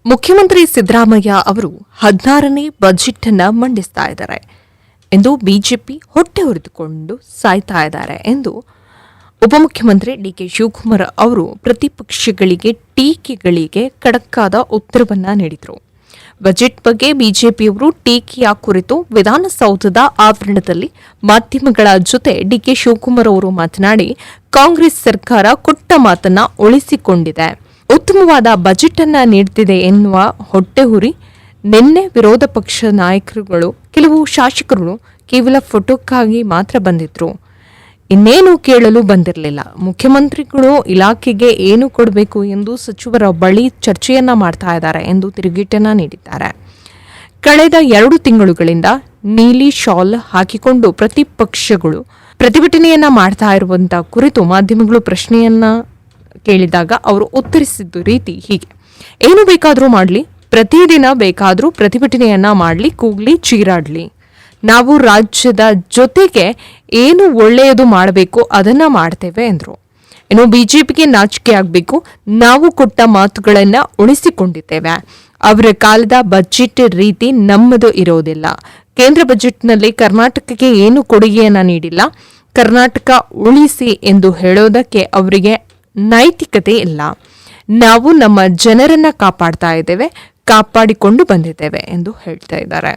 ಮುಖ್ಯಮಂತ್ರಿ ಸಿದ್ದರಾಮಯ್ಯ ಅವರು 16ನೇ ಬಜೆಟ್ ಅನ್ನು ಮಂಡಿಸ್ತಾ ಇದ್ದಾರೆ ಎಂದು ಬಿಜೆಪಿ ಹೊಟ್ಟೆ ಉರಿದುಕೊಂಡು ಸಾಯ್ತಾ ಇದ್ದಾರೆ ಎಂದು ಉಪಮುಖ್ಯಮಂತ್ರಿ ಡಿಕೆ ಶಿವಕುಮಾರ್ ಅವರು ಪ್ರತಿಪಕ್ಷಗಳಿಗೆ ಟೀಕೆಗಳಿಗೆ ಖಡಕ್ಕಾದ ಉತ್ತರವನ್ನ ನೀಡಿದರು. ಬಜೆಟ್ ಬಗ್ಗೆ ಬಿಜೆಪಿಯವರು ಟೀಕೆಯ ಕುರಿತು ವಿಧಾನಸೌಧದ ಆವರಣದಲ್ಲಿ ಮಾಧ್ಯಮಗಳ ಜೊತೆ ಡಿಕೆ ಶಿವಕುಮಾರ್ ಅವರು ಮಾತನಾಡಿ, ಕಾಂಗ್ರೆಸ್ ಸರ್ಕಾರ ಕೊಟ್ಟ ಮಾತನ್ನ ಉಳಿಸಿಕೊಂಡಿದೆ, ಉತ್ತಮವಾದ ಬಜೆಟ್ ಅನ್ನ ನೀಡುತ್ತಿದೆ ಎನ್ನುವ ಹೊಟ್ಟೆಹುರಿ ನಿನ್ನೆ ವಿರೋಧ ಪಕ್ಷ ನಾಯಕರುಗಳು ಕೆಲವು ಶಾಸಕರು ಕೇವಲ ಫೋಟೋಕ್ಕಾಗಿ ಮಾತ್ರ ಬಂದಿದ್ರು, ಇನ್ನೇನು ಕೇಳಲು ಬಂದಿರಲಿಲ್ಲ. ಮುಖ್ಯಮಂತ್ರಿಗಳು ಇಲಾಖೆಗೆ ಏನು ಕೊಡಬೇಕು ಎಂದು ಸಚಿವರ ಬಳಿ ಚರ್ಚೆಯನ್ನ ಮಾಡ್ತಾ ಇದ್ದಾರೆ ಎಂದು ತಿರುಗೇಟನ್ನ ನೀಡಿದ್ದಾರೆ. ಕಳೆದ 2 ತಿಂಗಳುಗಳಿಂದ ನೀಲಿ ಶಾಲ್ ಹಾಕಿಕೊಂಡು ಪ್ರತಿಪಕ್ಷಗಳು ಪ್ರತಿಭಟನೆಯನ್ನ ಮಾಡ್ತಾ ಇರುವಂತಹ ಕುರಿತು ಮಾಧ್ಯಮಗಳು ಪ್ರಶ್ನೆಯನ್ನ ಕೇಳಿದಾಗ ಅವರು ಉತ್ತರಿಸಿದ್ದು ರೀತಿ ಹೀಗೆ: ಏನು ಬೇಕಾದರೂ ಮಾಡಲಿ, ಪ್ರತಿದಿನ ಬೇಕಾದರೂ ಪ್ರತಿಭಟನೆಯನ್ನ ಮಾಡಲಿ, ಕೂಗ್ಲಿ, ಚೀರಾಡ್ಲಿ, ನಾವು ರಾಜ್ಯದ ಜೊತೆಗೆ ಏನು ಒಳ್ಳೆಯದು ಮಾಡಬೇಕು ಅದನ್ನ ಮಾಡ್ತೇವೆ ಎಂದರು. ಇನ್ನು ಬಿಜೆಪಿಗೆ ನಾಚಿಕೆ ಆಗಬೇಕು, ನಾವು ಕೊಟ್ಟ ಮಾತುಗಳನ್ನ ಉಳಿಸಿಕೊಂಡಿದ್ದೇವೆ, ಅವರ ಕಾಲದ ಬಜೆಟ್ ರೀತಿ ನಮ್ಮದು ಇರೋದಿಲ್ಲ, ಕೇಂದ್ರ ಬಜೆಟ್ನಲ್ಲಿ ಕರ್ನಾಟಕಕ್ಕೆ ಏನು ಕೊಡುಗೆಯನ್ನ ನೀಡಿಲ್ಲ, ಕರ್ನಾಟಕ ಉಳಿಸಿ ಎಂದು ಹೇಳೋದಕ್ಕೆ ಅವರಿಗೆ ನೈತಿಕತೆ ಇಲ್ಲ, ನಾವು ನಮ್ಮ ಜನರನ್ನ ಕಾಪಾಡ್ತಾ ಇದ್ದೇವೆ, ಕಾಪಾಡಿಕೊಂಡು ಬಂದಿದ್ದೇವೆ ಎಂದು ಹೇಳ್ತಾ ಇದ್ದಾರೆ.